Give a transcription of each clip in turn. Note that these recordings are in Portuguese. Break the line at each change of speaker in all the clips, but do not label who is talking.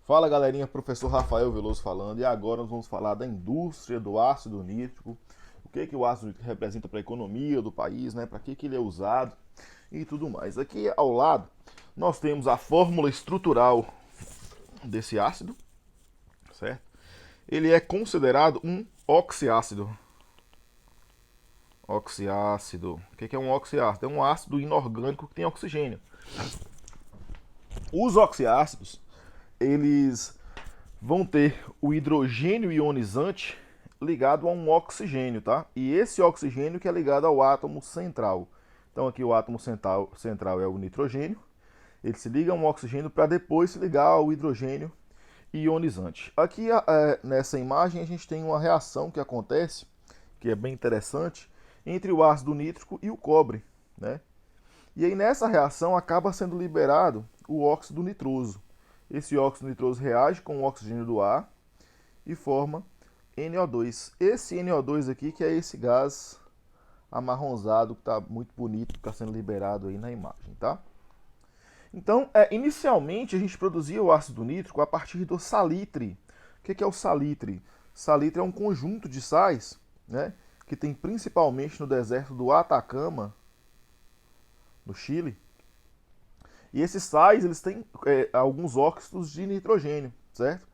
Fala galerinha, professor Rafael Veloso falando, e agora nós vamos falar da indústria do ácido nítrico, o que o ácido nítrico representa para a economia do país, né? Para que ele é usado e tudo mais. Aqui ao lado nós temos a fórmula estrutural desse ácido, certo? Ele é considerado um oxiácido. Oxiácido. O que é um oxiácido? É um ácido inorgânico que tem oxigênio. Os oxiácidos, eles vão ter o hidrogênio ionizante ligado a um oxigênio, tá? E esse oxigênio que é ligado ao átomo central. Então aqui o átomo central é o nitrogênio, ele se liga a um oxigênio para depois se ligar ao hidrogênio ionizante. Aqui nessa imagem a gente tem uma reação que acontece, que é bem interessante, entre o ácido nítrico e o cobre, né? E aí nessa reação acaba sendo liberado o óxido nitroso. Esse óxido nitroso reage com o oxigênio do ar e forma NO2. Esse NO2 aqui que é esse gás amarronzado que está muito bonito, que está sendo liberado aí na imagem, tá? Então, inicialmente a gente produzia o ácido nítrico a partir do salitre. O que é o salitre? Salitre é um conjunto de sais, né, que tem principalmente no deserto do Atacama, no Chile. E esses sais, eles têm alguns óxidos de nitrogênio, certo?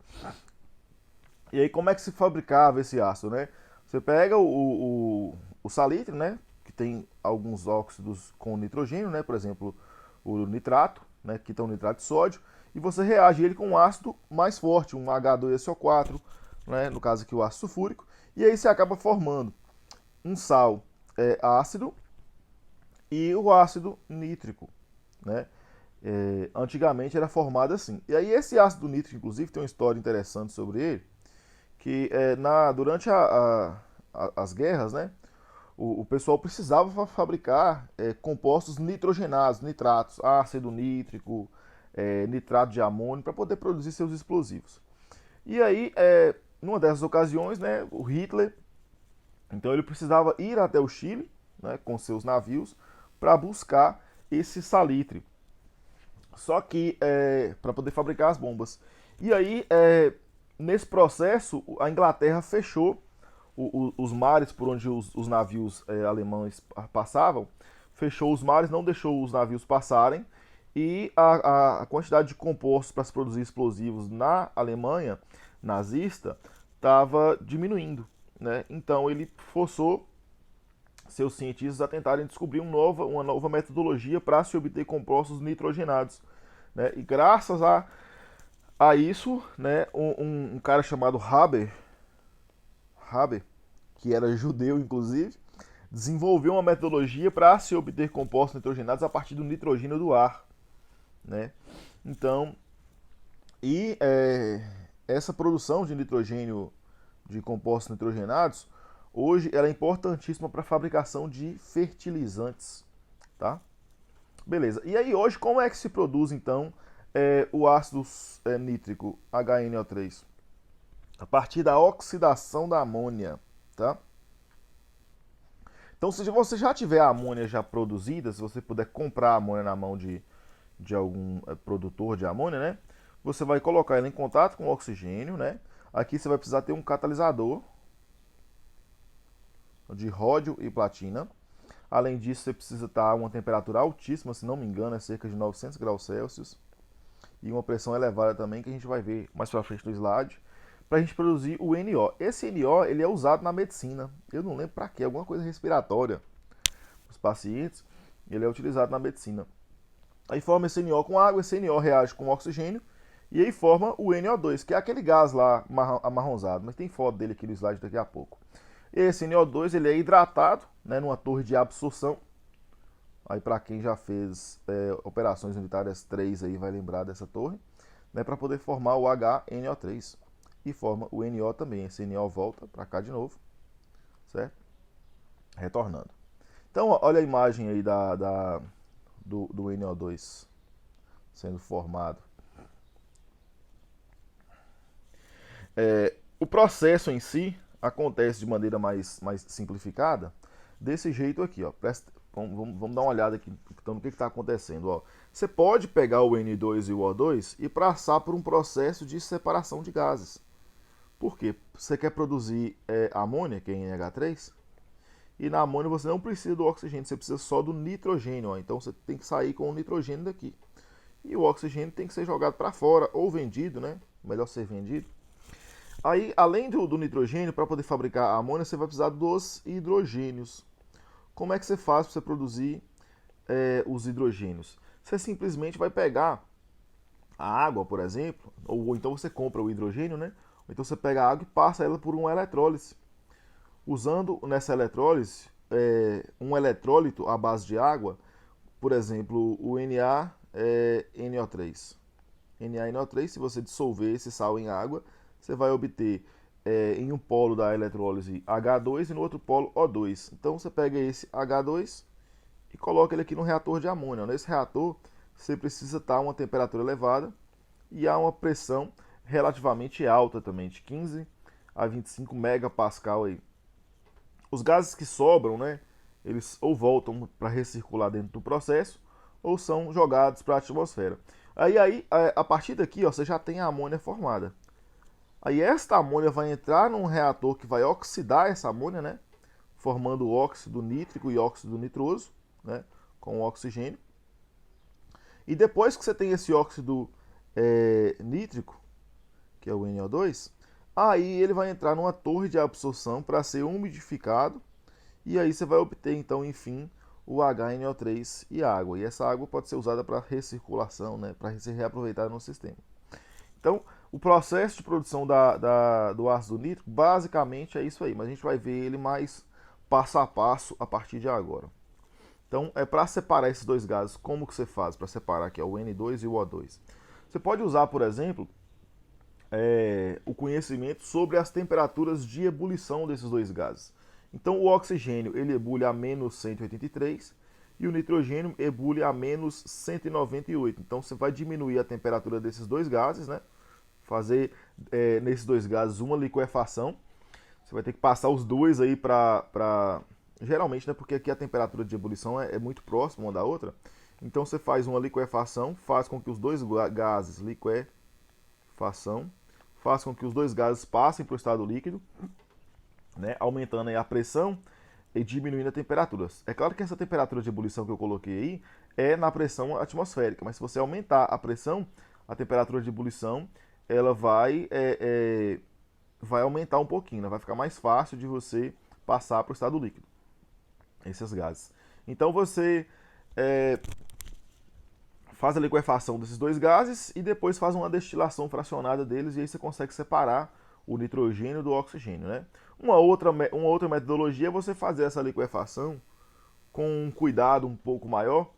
E aí como é que se fabricava esse ácido, né? Você pega o salitre, né, que tem alguns óxidos com nitrogênio, né, por exemplo, o nitrato, né, que tem o nitrato de sódio, e você reage ele com um ácido mais forte, um H2SO4, né, no caso aqui o ácido sulfúrico, e aí você acaba formando um sal ácido e o ácido nítrico, né? Antigamente era formado assim. E aí esse ácido nítrico, inclusive, tem uma história interessante sobre ele, que durante as guerras, né, o pessoal precisava fabricar compostos nitrogenados, nitratos, ácido nítrico, nitrato de amônio, para poder produzir seus explosivos. E aí, numa dessas ocasiões, né, o Hitler, então ele precisava ir até o Chile, né, com seus navios, para buscar esse salitre. Só que para poder fabricar as bombas. E aí, nesse processo, a Inglaterra fechou os mares por onde os navios alemães passavam, fechou os mares, não deixou os navios passarem, e a quantidade de compostos para se produzir explosivos na Alemanha nazista estava diminuindo, né? Então ele forçou seus cientistas a tentarem descobrir uma nova metodologia para se obter compostos nitrogenados, né? E graças a isso, né, um cara chamado Haber, que era judeu inclusive, desenvolveu uma metodologia para se obter compostos nitrogenados a partir do nitrogênio do ar, né? Então, essa produção de nitrogênio, de compostos nitrogenados, hoje ela é importantíssima para a fabricação de fertilizantes, tá? Beleza. E aí hoje como é que se produz então o ácido nítrico HNO3? A partir da oxidação da amônia, tá? Então se você já tiver a amônia já produzida, se você puder comprar a amônia na mão de algum produtor de amônia, né? Você vai colocar ela em contato com o oxigênio, né? Aqui você vai precisar ter um catalisador de ródio e platina. Além disso, você precisa estar a uma temperatura altíssima, se não me engano, é cerca de 900 graus Celsius. E uma pressão elevada também, que a gente vai ver mais pra frente no slide, para a gente produzir o NO. Esse NO ele é usado na medicina. Eu não lembro para quê, alguma coisa respiratória dos pacientes. Ele é utilizado na medicina. Aí forma esse NO com água, esse NO reage com oxigênio, e aí forma o NO2, que é aquele gás lá amarronzado, mas tem foto dele aqui no slide daqui a pouco. Esse NO2 ele é hidratado, né, numa torre de absorção. Aí para quem já fez operações unitárias 3 aí vai lembrar dessa torre, né, para poder formar o HNO3 e forma o NO também. Esse NO volta para cá de novo, certo? Retornando. Então olha a imagem aí do NO2 sendo formado. O processo em si acontece de maneira mais simplificada desse jeito aqui, ó. Vamos dar uma olhada aqui então, no que está acontecendo. Ó. Você pode pegar o N2 e o O2 e passar por um processo de separação de gases. Por quê? Você quer produzir amônia, que é NH3, e na amônia você não precisa do oxigênio, você precisa só do nitrogênio. Ó. Então você tem que sair com o nitrogênio daqui. E o oxigênio tem que ser jogado para fora ou vendido, né? Melhor ser vendido. Aí, além do nitrogênio, para poder fabricar a amônia, você vai precisar dos hidrogênios. Como é que você faz para você produzir os hidrogênios? Você simplesmente vai pegar a água, por exemplo, ou então você compra o hidrogênio, né? Ou então você pega a água e passa ela por uma eletrólise. Usando nessa eletrólise um eletrólito à base de água, por exemplo, o NaNO3. NaNO3, se você dissolver esse sal em água, você vai obter em um polo da eletrólise H2 e no outro polo O2. Então você pega esse H2 e coloca ele aqui no reator de amônia. Nesse reator você precisa estar a uma temperatura elevada e a uma pressão relativamente alta também, de 15 a 25 megapascal aí. Os gases que sobram, né, eles ou voltam para recircular dentro do processo ou são jogados para a atmosfera. Aí, a partir daqui, ó, você já tem a amônia formada. Aí esta amônia vai entrar num reator que vai oxidar essa amônia, né? Formando óxido nítrico e óxido nitroso, né? Com o oxigênio. E depois que você tem esse óxido nítrico, que é o NO2, aí ele vai entrar numa torre de absorção para ser umidificado. E aí você vai obter, então, enfim, o HNO3 e água. E essa água pode ser usada para recirculação, né? Para ser reaproveitada no sistema. Então, o processo de produção do ácido nítrico basicamente é isso aí, mas a gente vai ver ele mais passo a passo a partir de agora. Então, para separar esses dois gases, como que você faz para separar aqui o N2 e o O2? Você pode usar, por exemplo, o conhecimento sobre as temperaturas de ebulição desses dois gases. Então, o oxigênio ele ebule a menos 183 e o nitrogênio ebule a menos 198. Então você vai diminuir a temperatura desses dois gases, né? Fazer nesses dois gases uma liquefação. Você vai ter que passar os dois aí para... Geralmente, né? Porque aqui a temperatura de ebulição é muito próxima uma da outra. Então você faz uma liquefação, faz com que os dois gases liquefação, faz com que os dois gases passem para o estado líquido, né? Aumentando aí a pressão e diminuindo a temperatura. É claro que essa temperatura de ebulição que eu coloquei aí é na pressão atmosférica, mas se você aumentar a pressão, a temperatura de ebulição ela vai aumentar um pouquinho, né? Vai ficar mais fácil de você passar para o estado líquido, esses gases. Então você faz a liquefação desses dois gases e depois faz uma destilação fracionada deles e aí você consegue separar o nitrogênio do oxigênio, né? Uma outra metodologia é você fazer essa liquefação com um cuidado um pouco maior,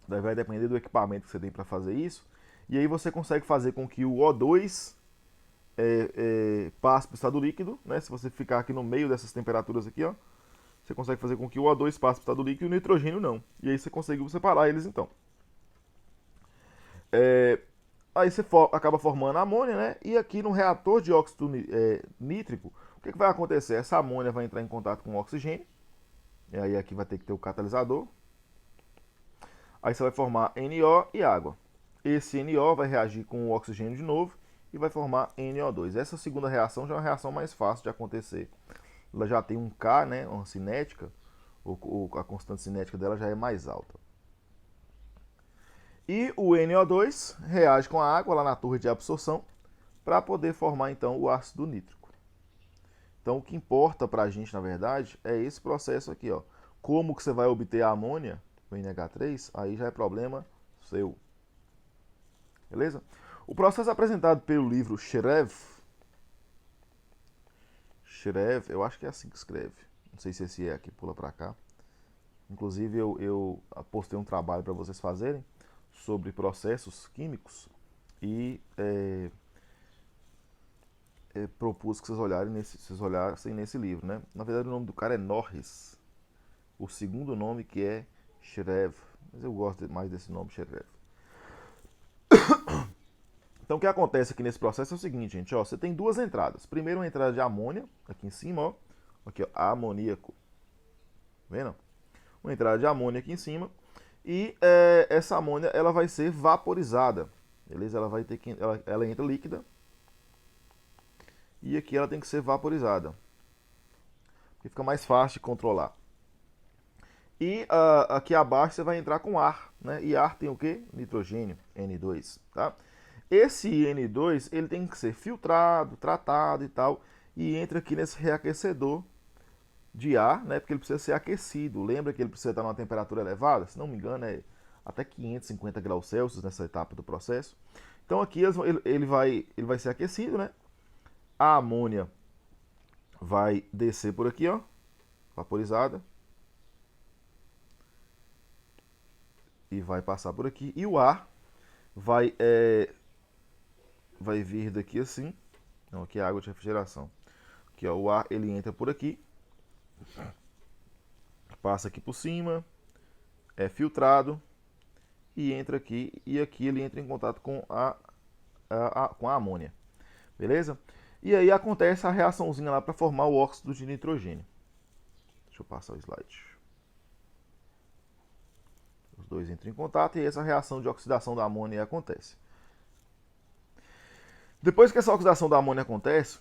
vai depender do equipamento que você tem para fazer isso, e aí você consegue fazer com que o O2 passe para o estado líquido, né? Se você ficar aqui no meio dessas temperaturas aqui, ó, você consegue fazer com que o O2 passe para o estado líquido e o nitrogênio não. E aí você conseguiu separar eles então. Aí você acaba formando a amônia, né? E aqui no reator de óxido nítrico, o que vai acontecer? Essa amônia vai entrar em contato com o oxigênio, e aí aqui vai ter que ter o catalisador. Aí você vai formar NO e água. Esse NO vai reagir com o oxigênio de novo e vai formar NO2. Essa segunda reação já é uma reação mais fácil de acontecer. Ela já tem um K, né? Uma cinética, a constante cinética dela já é mais alta. E o NO2 reage com a água lá na torre de absorção para poder formar então o ácido nítrico. Então o que importa para a gente, na verdade, é esse processo aqui, ó. Como que você vai obter a amônia, o NH3, aí já é problema seu. Beleza? O processo apresentado pelo livro Shrev, eu acho que é assim que escreve. Não sei se esse é aqui, pula para cá. Inclusive eu postei um trabalho para vocês fazerem sobre processos químicos e propus que vocês olhassem nesse livro, né? Na verdade o nome do cara é Norris. O segundo nome que é Shrev, mas eu gosto mais desse nome, Shrev. Então o que acontece aqui nesse processo é o seguinte, gente, ó, você tem duas entradas. Primeiro uma entrada de amônia, aqui em cima, ó, aqui ó, amoníaco. Vendo? uma entrada de amônia aqui em cima, e essa amônia ela vai ser vaporizada, beleza? Ela vai ter que, ela entra líquida, e aqui ela tem que ser vaporizada, porque fica mais fácil de controlar. E aqui abaixo você vai entrar com ar, né? E ar tem o que? Nitrogênio, N2, tá? Esse N2 ele tem que ser filtrado, tratado e tal, e entra aqui nesse reaquecedor de ar, né? Porque ele precisa ser aquecido. Lembra que ele precisa estar numa temperatura elevada? Se não me engano, é até 550 graus Celsius nessa etapa do processo. Então aqui ele vai ser aquecido, né? A amônia vai descer por aqui, ó, vaporizada. E vai passar por aqui. E o ar vai vir daqui assim. Então aqui é a água de refrigeração. Aqui, ó, o ar ele entra por aqui, passa aqui por cima, é filtrado e entra aqui. E aqui ele entra em contato com com a amônia. Beleza? E aí acontece a reaçãozinha lá para formar o óxido de nitrogênio. Deixa eu passar o slide. Os dois entram em contato e essa reação de oxidação da amônia acontece. Depois que essa oxidação da amônia acontece,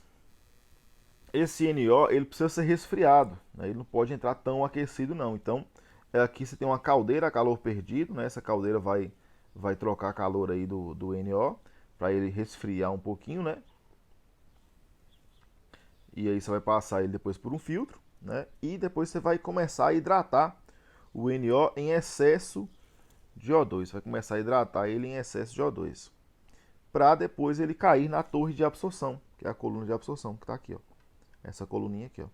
esse NO ele precisa ser resfriado, né? Ele não pode entrar tão aquecido não. Então aqui você tem uma caldeira a calor perdido, né? Essa caldeira vai trocar calor aí do NO para ele resfriar um pouquinho, né? E aí você vai passar ele depois por um filtro, né? E depois você vai começar a hidratar o NO em excesso de O2. Você vai começar a hidratar ele em excesso de O2. Para depois ele cair na torre de absorção, que é a coluna de absorção, que está aqui, ó. Essa coluninha aqui, ó.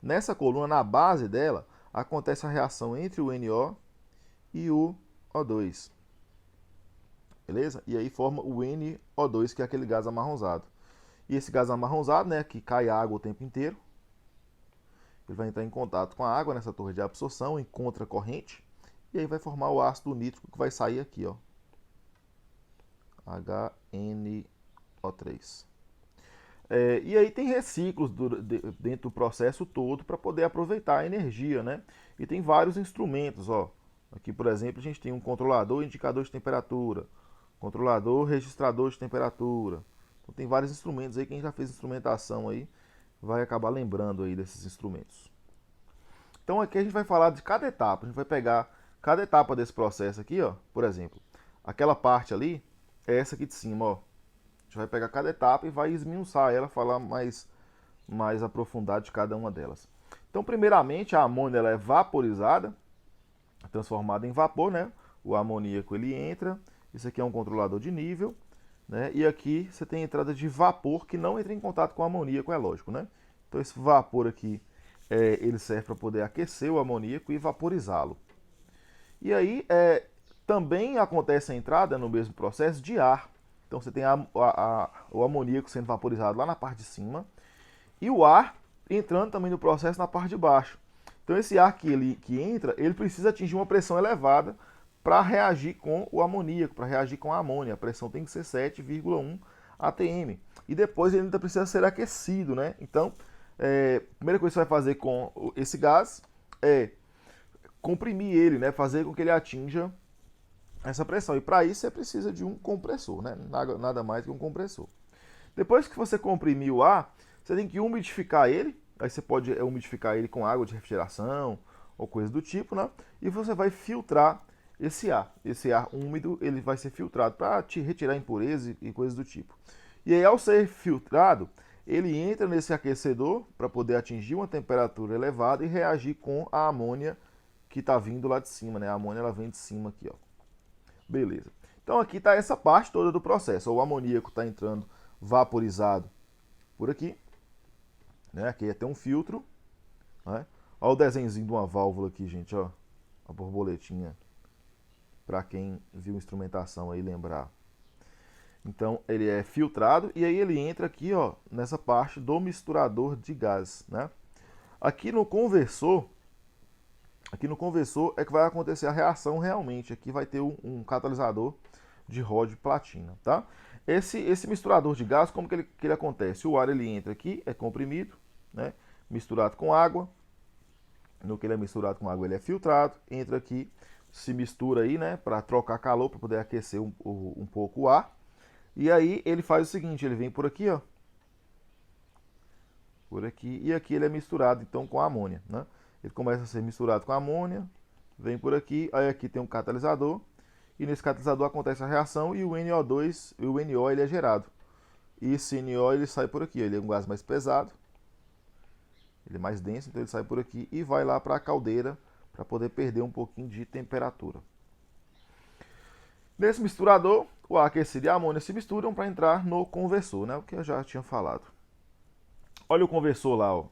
Nessa coluna, na base dela, acontece a reação entre o NO e o O2. Beleza? E aí forma o NO2, que é aquele gás amarronzado. E esse gás amarronzado, né, que cai água o tempo inteiro, ele vai entrar em contato com a água nessa torre de absorção, encontra corrente, e aí vai formar o ácido nítrico que vai sair aqui, ó. HNO3. E aí tem reciclos dentro do processo todo para poder aproveitar a energia, né? E tem vários instrumentos, ó. Aqui, por exemplo, a gente tem um controlador indicador de temperatura, controlador registrador de temperatura. Então tem vários instrumentos aí, quem já fez instrumentação aí vai acabar lembrando aí desses instrumentos. Então aqui a gente vai falar de cada etapa, a gente vai pegar cada etapa desse processo aqui, ó. Por exemplo, aquela parte ali é essa aqui de cima, ó. A gente vai pegar cada etapa e vai esmiuçar ela, falar mais aprofundado de cada uma delas. Então, primeiramente, a amônia ela é vaporizada, transformada em vapor, né? O amoníaco ele entra, isso aqui é um controlador de nível, né? E aqui você tem a entrada de vapor que não entra em contato com o amoníaco, é lógico, né? Então esse vapor aqui, ele serve para poder aquecer o amoníaco e vaporizá-lo. E aí também acontece a entrada no mesmo processo de ar. Então você tem o amoníaco sendo vaporizado lá na parte de cima e o ar entrando também no processo na parte de baixo. Então esse ar que entra, ele precisa atingir uma pressão elevada para reagir com o amoníaco, para reagir com a amônia. A pressão tem que ser 7,1 atm. E depois ele ainda precisa ser aquecido, né? Então, a primeira coisa que você vai fazer com esse gás é comprimir ele, né? Fazer com que ele atinja essa pressão. E para isso você precisa de um compressor, né? Nada mais que um compressor. Depois que você comprimir o ar, você tem que umidificar ele. Aí você pode umidificar ele com água de refrigeração ou coisa do tipo, né? E você vai filtrar esse ar. Esse ar úmido ele vai ser filtrado para te retirar impurezas e coisas do tipo. E aí, ao ser filtrado, ele entra nesse aquecedor para poder atingir uma temperatura elevada e reagir com a amônia que está vindo lá de cima, né? A amônia ela vem de cima aqui, ó. Beleza. Então aqui está essa parte toda do processo. O amoníaco está entrando vaporizado por aqui, né? Aqui tem um filtro, né? Olha o desenhozinho de uma válvula aqui, gente, ó. A borboletinha, para quem viu instrumentação aí lembrar. Então ele é filtrado e aí ele entra aqui, ó, nessa parte do misturador de gás, né? Aqui no conversor é que vai acontecer a reação realmente. Aqui vai ter um catalisador de ródio platina, tá? Esse misturador de gás, como que ele acontece? O ar ele entra aqui, é comprimido, né? Misturado com água. No que ele é misturado com água, ele é filtrado, entra aqui, se mistura aí, né, para trocar calor, para poder aquecer um pouco o ar. E aí ele faz o seguinte, ele vem por aqui, ó, por aqui, e aqui ele é misturado então com a amônia, né? Ele começa a ser misturado com a amônia, vem por aqui, aí aqui tem um catalisador, e nesse catalisador acontece a reação e o NO2, o NO ele é gerado. E esse NO ele sai por aqui, ele é um gás mais pesado, ele é mais denso, então ele sai por aqui e vai lá para a caldeira para poder perder um pouquinho de temperatura. Nesse misturador, o ar aquecido e a amônia se misturam para entrar no conversor, né? O que eu já tinha falado. Olha o conversor lá, ó.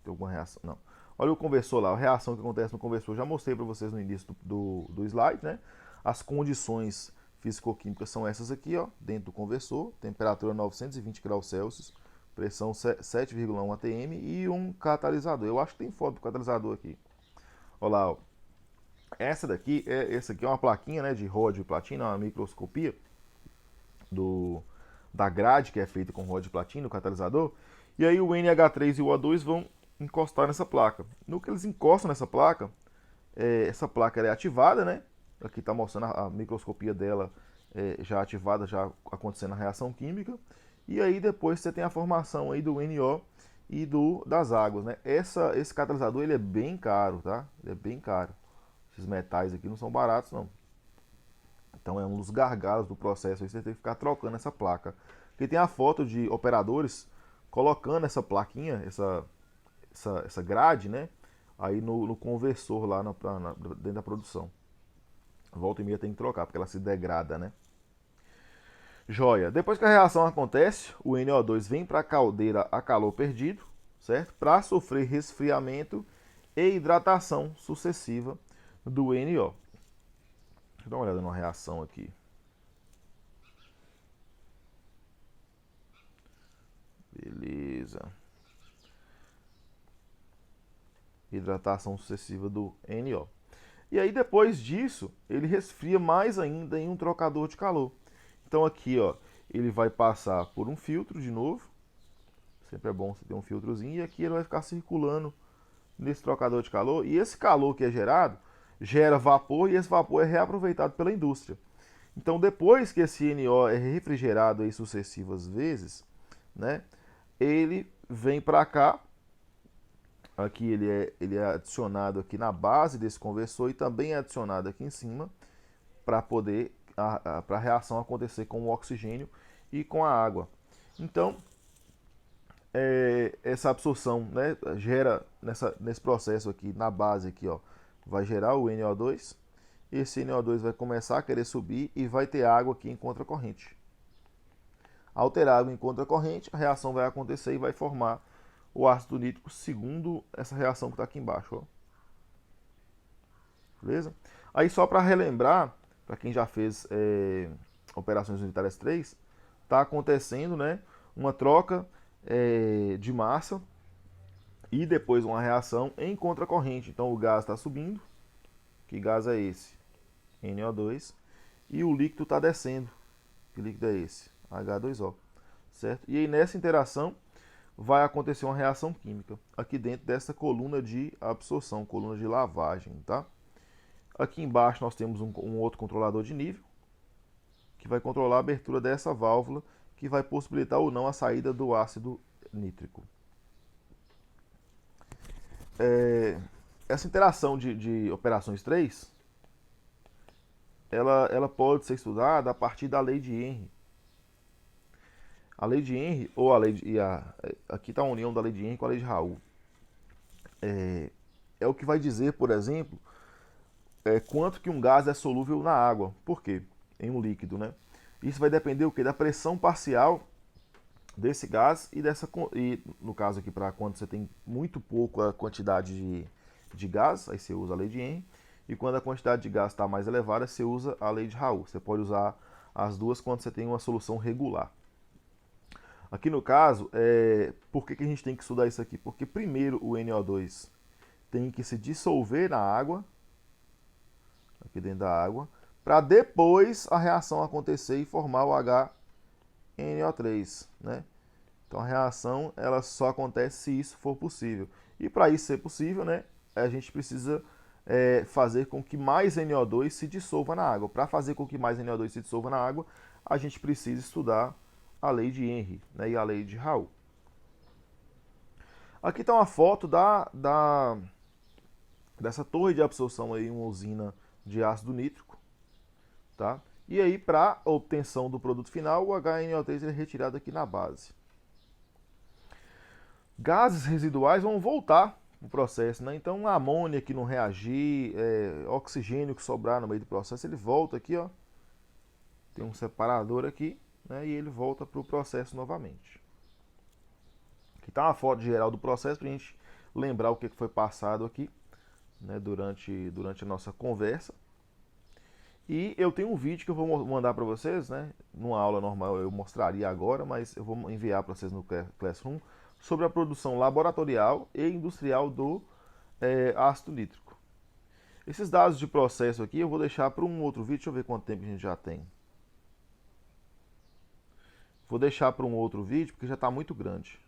Tem alguma reação? Não. Olha o conversor lá, a reação que acontece no conversor. Já mostrei para vocês no início do slide, né? As condições físico-químicas são essas aqui, ó, dentro do conversor. Temperatura 920 graus Celsius, pressão 7,1 atm e um catalisador. Eu acho que tem foto do catalisador aqui. Olha lá, ó. Essa aqui é uma plaquinha, né, de ródio e platina, uma microscopia da grade que é feita com ródio e platina, o catalisador. E aí o NH3 e o O2 vão encostar nessa placa. No que eles encostam nessa placa, essa placa é ativada, né? Aqui está mostrando a microscopia dela já ativada, já acontecendo a reação química. E aí depois você tem a formação aí do NO e das águas, né? Esse catalisador ele é bem caro, tá? Ele é bem caro. Esses metais aqui não são baratos, não. Então é um dos gargalos do processo. Aí você tem que ficar trocando essa placa. Aqui tem a foto de operadores colocando essa plaquinha, essa grade, né? Aí no conversor lá dentro da produção. Volta e meia tem que trocar, porque ela se degrada, né? Joia. Depois que a reação acontece, o NO2 vem para a caldeira a calor perdido, certo? Para sofrer resfriamento e hidratação sucessiva do NO. Deixa eu dar uma olhada numa reação aqui. Beleza. Hidratação sucessiva do NO. E aí depois disso, ele resfria mais ainda em um trocador de calor. Então aqui, ó, ele vai passar por um filtro de novo. Sempre é bom você ter um filtrozinho. E aqui ele vai ficar circulando nesse trocador de calor. E esse calor que é gerado, gera vapor e esse vapor é reaproveitado pela indústria. Então depois que esse NO é refrigerado aí sucessivas vezes, né, ele vem para cá. Aqui ele é adicionado aqui na base desse conversor e também é adicionado aqui em cima para poder para a reação acontecer com o oxigênio e com a água. Então, essa absorção, né, gera nesse processo aqui na base aqui, ó, vai gerar o NO2. Esse NO2 vai começar a querer subir e vai ter água aqui em contracorrente. Ao ter água em contracorrente, a reação vai acontecer e vai formar o ácido nítrico segundo essa reação que está aqui embaixo. Ó. Beleza? Aí só para relembrar, para quem já fez operações unitárias 3, está acontecendo, né, uma troca de massa e depois uma reação em contracorrente. Então o gás está subindo. Que gás é esse? NO2. E o líquido está descendo. Que líquido é esse? H2O. Certo? E aí nessa interação vai acontecer uma reação química aqui dentro dessa coluna de absorção, coluna de lavagem, tá? Aqui embaixo nós temos um outro controlador de nível que vai controlar a abertura dessa válvula que vai possibilitar ou não a saída do ácido nítrico. Essa interação de operações 3 ela pode ser estudada a partir da lei de Henry. A lei de Henry, ou a lei de, aqui está a união da lei de Henry com a lei de Raoult. É o que vai dizer, por exemplo, quanto que um gás é solúvel na água. Por quê? Em um líquido, né? Isso vai depender o quê? Da pressão parcial desse gás e no caso aqui para quando você tem muito pouca quantidade de gás, aí você usa a lei de Henry. E quando a quantidade de gás está mais elevada, você usa a lei de Raoult. Você pode usar as duas quando você tem uma solução regular. Aqui no caso, por que a gente tem que estudar isso aqui? Porque primeiro o NO2 tem que se dissolver na água, aqui dentro da água, para depois a reação acontecer e formar o HNO3, né? Então a reação ela só acontece se isso for possível. E para isso ser possível, né, a gente precisa fazer com que mais NO2 se dissolva na água. Para fazer com que mais NO2 se dissolva na água, a gente precisa estudar a lei de Henry, né, e a lei de Raoult. Aqui está uma foto dessa torre de absorção aí, uma usina de ácido nítrico, tá? E aí, para obtenção do produto final, o HNO3 é retirado aqui na base. Gases residuais vão voltar no processo, né? Então, a amônia que não reagir, oxigênio que sobrar no meio do processo, ele volta aqui, ó. Tem um separador aqui, né? E ele volta para o processo novamente. Aqui está uma foto geral do processo para a gente lembrar o que foi passado aqui, né, durante a nossa conversa. E eu tenho um vídeo que eu vou mandar para vocês, né? Numa aula normal eu mostraria agora, mas eu vou enviar para vocês no Classroom, sobre a produção laboratorial e industrial do ácido nítrico. Esses dados de processo aqui eu vou deixar para um outro vídeo. Deixa eu ver quanto tempo a gente já tem. Vou deixar para um outro vídeo porque já está muito grande.